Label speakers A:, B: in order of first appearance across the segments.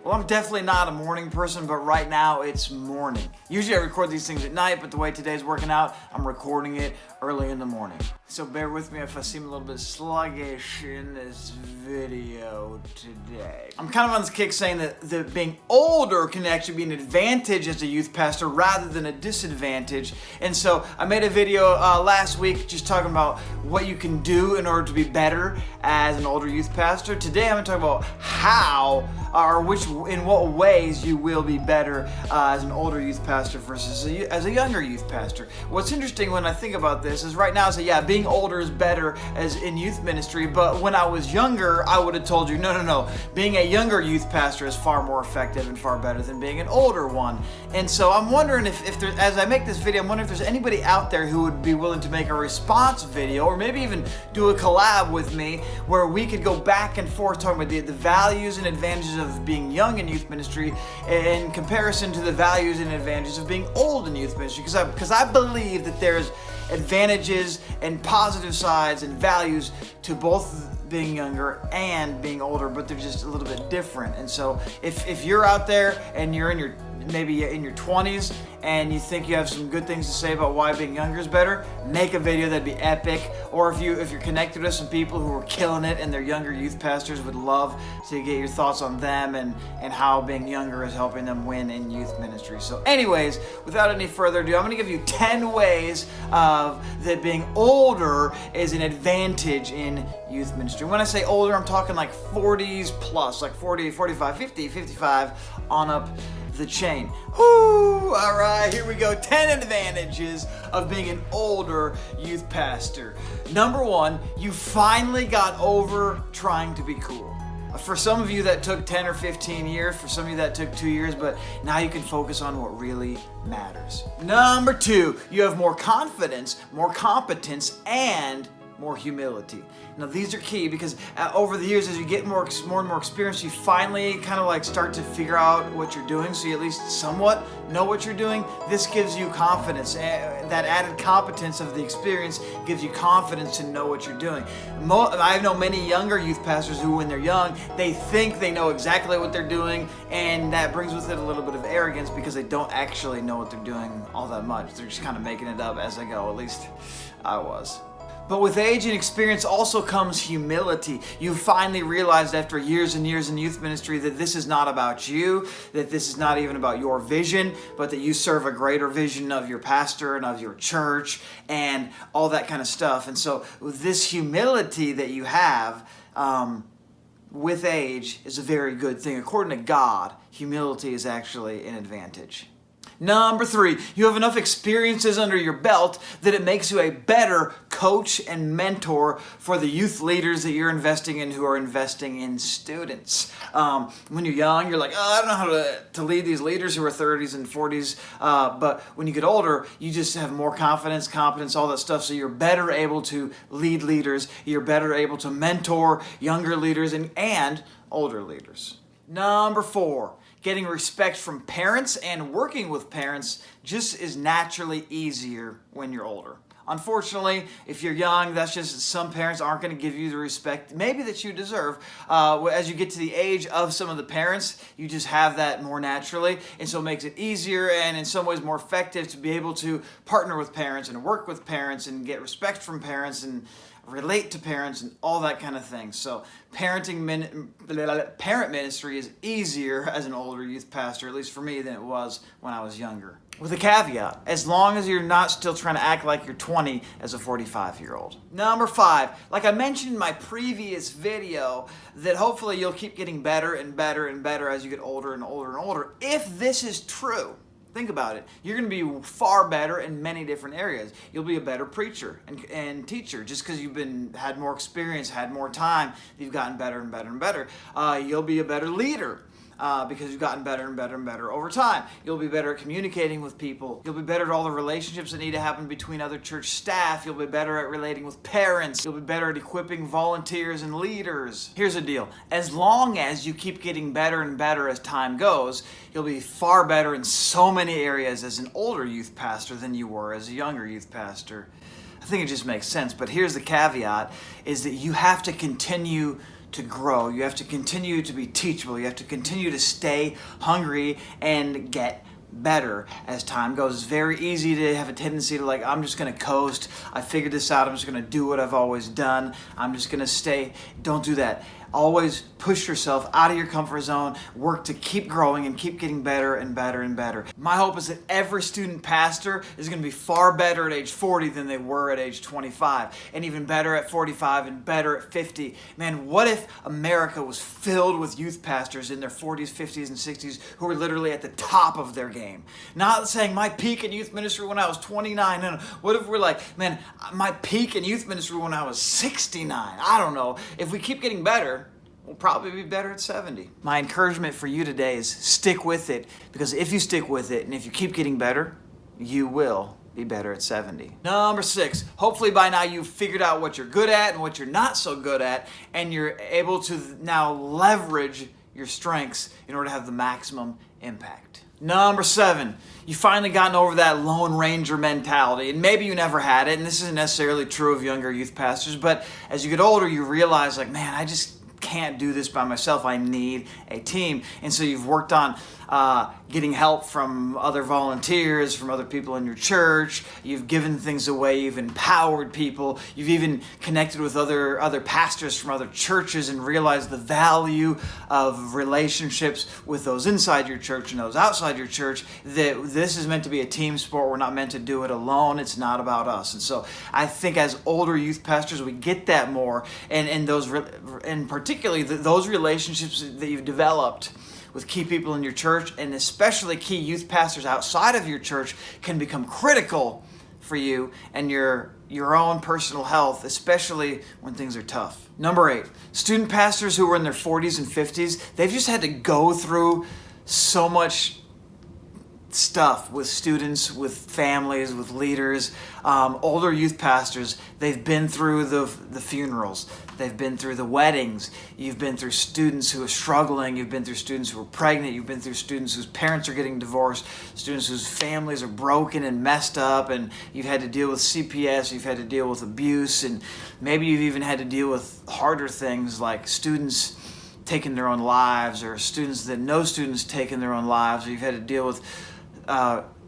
A: Well, I'm definitely not a morning person, but right now it's morning. Usually I record these things at night, but the way today's working out, I'm recording it early in the morning. So bear with me if I seem a little bit sluggish in this video today. I'm kind of on this kick saying that being older can actually be an advantage as a youth pastor rather than a disadvantage. And so I made a video last week just talking about what you can do in order to be better as an older youth pastor. Today I'm going to talk about how or in what ways you will be better as an older youth pastor versus as a younger youth pastor. What's interesting when I think about this is right now I say, yeah, being older is better as in youth ministry, but when I was younger, I would have told you, no. Being a younger youth pastor is far more effective and far better than being an older one. And so I'm wondering if there, as I make this video, I'm wondering if there's anybody out there who would be willing to make a response video or maybe even do a collab with me where we could go back and forth talking about the values and advantages of being young in youth ministry in comparison to the values and advantages of being old in youth ministry, because I believe that there's advantages and positive sides and values to both being younger and being older, but they're just a little bit different. And so if you're out there and you're in maybe in your 20s and you think you have some good things to say about why being younger is better, make a video. That'd be epic. Or if you're connected with some people who are killing it and they're younger youth pastors, would love to get your thoughts on them and how being younger is helping them win in youth ministry. So anyways, without any further ado, I'm going to give you 10 ways that being older is an advantage in youth ministry. When I say older, I'm talking like 40s plus, like 40, 45, 50, 55 on up the chain. Whoo! All right, here we go. 10 advantages of being an older youth pastor. Number one, you finally got over trying to be cool. For some of you that took 10 or 15 years, for some of you that took 2 years, but now you can focus on what really matters. Number two, you have more confidence, more competence, and more humility. Now these are key because over the years, as you get more and more experience, you finally kind of like start to figure out what you're doing, so you at least somewhat know what you're doing. This gives you confidence. That added competence of the experience gives you confidence to know what you're doing. I know many younger youth pastors who, when they're young, they think they know exactly what they're doing, and that brings with it a little bit of arrogance because they don't actually know what they're doing all that much. They're just kind of making it up as they go. At least I was. But with age and experience also comes humility. You finally realized after years and years in youth ministry that this is not about you, that this is not even about your vision, but that you serve a greater vision of your pastor and of your church and all that kind of stuff. And so this humility that you have with age is a very good thing. According to God, humility is actually an advantage. Number three, you have enough experiences under your belt that it makes you a better coach and mentor for the youth leaders that you're investing in who are investing in students. When you're young, you're like, I don't know how to lead these leaders who are 30s and 40s. But when you get older, you just have more confidence, competence, all that stuff. So you're better able to lead leaders. You're better able to mentor younger leaders and older leaders. Number four, getting respect from parents and working with parents just is naturally easier when you're older. Unfortunately, if you're young, that's just some parents aren't going to give you the respect maybe that you deserve. As you get to the age of some of the parents, you just have that more naturally, and so it makes it easier and in some ways more effective to be able to partner with parents and work with parents and get respect from parents and relate to parents and all that kind of thing. So parent ministry is easier as an older youth pastor, at least for me, than it was when I was younger. With a caveat, as long as you're not still trying to act like you're 20 as a 45-year-old. Number five, like I mentioned in my previous video, that hopefully you'll keep getting better and better and better as you get older and older and older. If this is true, think about it. You're going to be far better in many different areas. You'll be a better preacher and teacher just because you've had more experience, had more time. You've gotten better and better and better. You'll be a better leader. Because you've gotten better and better and better over time. You'll be better at communicating with people. You'll be better at all the relationships that need to happen between other church staff. You'll be better at relating with parents. You'll be better at equipping volunteers and leaders. Here's the deal. As long as you keep getting better and better as time goes, you'll be far better in so many areas as an older youth pastor than you were as a younger youth pastor. I think it just makes sense. But here's the caveat, is that you have to continue to grow. You have to continue to be teachable. You have to continue to stay hungry and get better as time goes. It's very easy to have a tendency to I'm just going to coast. I figured this out. I'm just going to do what I've always done. I'm just going to stay. Don't do that. Always push yourself out of your comfort zone. Work to keep growing and keep getting better and better and better. My hope is that every student pastor is going to be far better at age 40 than they were at age 25, and even better at 45 and better at 50. Man, what if America was filled with youth pastors in their 40s, 50s, and 60s who were literally at the top of their game? Not saying my peak in youth ministry when I was 29. No. What if we're man, my peak in youth ministry when I was 69? I don't know. If we keep getting better, we'll probably be better at 70. My encouragement for you today is stick with it, because if you stick with it and if you keep getting better, you will be better at 70. Number 6, hopefully by now you've figured out what you're good at and what you're not so good at, and you're able to now leverage your strengths in order to have the maximum impact. Number 7, you finally gotten over that Lone Ranger mentality, and maybe you never had it, and this isn't necessarily true of younger youth pastors, but as you get older, you realize man, I just can't do this by myself. I need a team. And so you've worked on getting help from other volunteers, from other people in your church. You've given things away. You've empowered people. You've even connected with other pastors from other churches and realized the value of relationships with those inside your church and those outside your church, that this is meant to be a team sport. We're not meant to do it alone. It's not about us. And so I think as older youth pastors, we get that more. And particularly those relationships that you've developed with key people in your church, and especially key youth pastors outside of your church, can become critical for you and your own personal health, especially when things are tough. Number 8, student pastors who are in their 40s and 50s, they've just had to go through so much stuff with students, with families, with leaders. Older youth pastors, they've been through the funerals. They've been through the weddings. You've been through students who are struggling. You've been through students who are pregnant. You've been through students whose parents are getting divorced, students whose families are broken and messed up, and you've had to deal with CPS, you've had to deal with abuse, and maybe you've even had to deal with harder things like students taking their own lives, or students that know students taking their own lives, or you've had to deal with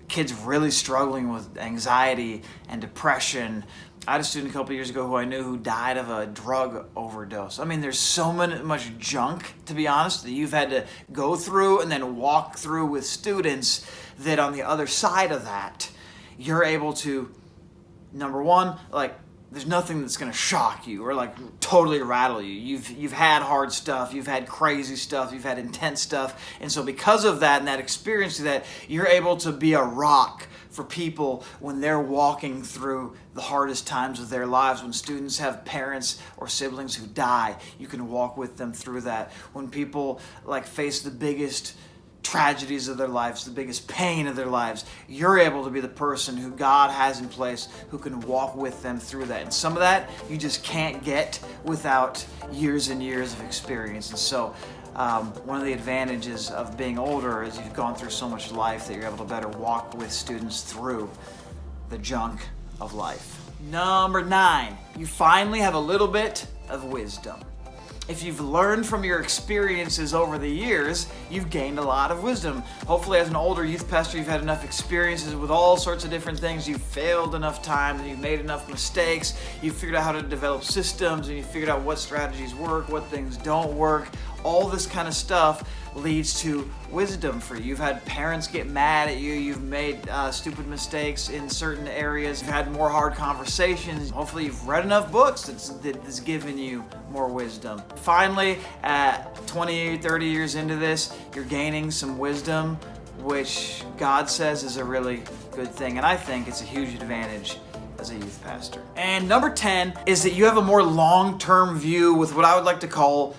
A: kids really struggling with anxiety and depression. I had a student a couple years ago who I knew who died of a drug overdose. I mean, there's so much junk, to be honest, that you've had to go through and then walk through with students, that on the other side of that, you're able to, number one, there's nothing that's going to shock you or totally rattle you. You've had hard stuff, you've had crazy stuff, you've had intense stuff. And so because of that and that experience, that you're able to be a rock for people when they're walking through the hardest times of their lives. When students have parents or siblings who die, you can walk with them through that. When people face the biggest tragedies of their lives, the biggest pain of their lives, you're able to be the person who God has in place who can walk with them through that. And some of that you just can't get without years and years of experience. And so one of the advantages of being older is you've gone through so much life that you're able to better walk with students through the junk of life. Number 9, you finally have a little bit of wisdom. If you've learned from your experiences over the years, you've gained a lot of wisdom. Hopefully as an older youth pastor, you've had enough experiences with all sorts of different things. You've failed enough times, and you've made enough mistakes. You've figured out how to develop systems, and you've figured out what strategies work, what things don't work. All this kind of stuff leads to wisdom for you. You've had parents get mad at you. You've made stupid mistakes in certain areas. You've had more hard conversations. Hopefully you've read enough books that's given you more wisdom. Finally, at 20, 30 years into this, you're gaining some wisdom, which God says is a really good thing. And I think it's a huge advantage as a youth pastor. And number 10 is that you have a more long-term view with what I would like to call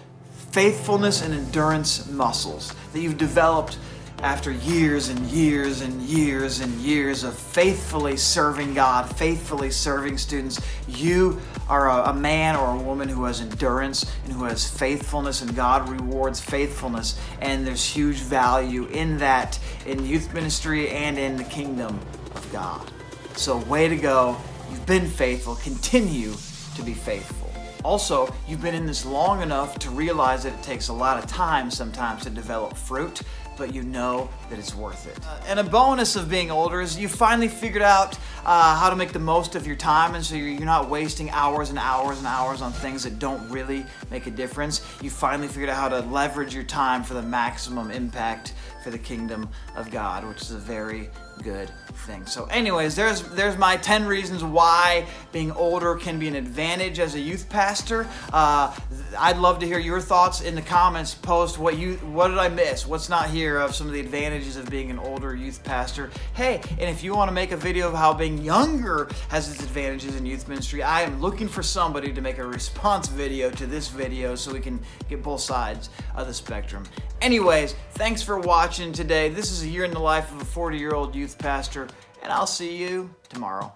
A: faithfulness and endurance muscles that you've developed after years and years and years and years of faithfully serving God, faithfully serving students. You are a man or a woman who has endurance and who has faithfulness, and God rewards faithfulness. And there's huge value in that in youth ministry and in the kingdom of God. So way to go. You've been faithful. Continue to be faithful. Also, you've been in this long enough to realize that it takes a lot of time sometimes to develop fruit, but you know that it's worth it. And a bonus of being older is you finally figured out how to make the most of your time, and so you're not wasting hours and hours and hours on things that don't really make a difference. You finally figured out how to leverage your time for the maximum impact for the kingdom of God, which is a very good thing. So anyways, there's my 10 reasons why being older can be an advantage as a youth pastor. I'd love to hear your thoughts in the comments. Post what did I miss? What's not here of some of the advantages of being an older youth pastor. Hey, and if you want to make a video of how being younger has its advantages in youth ministry, I am looking for somebody to make a response video to this video so we can get both sides of the spectrum. Anyways, thanks for watching today. This is a year in the life of a 40-year-old youth pastor, and I'll see you tomorrow.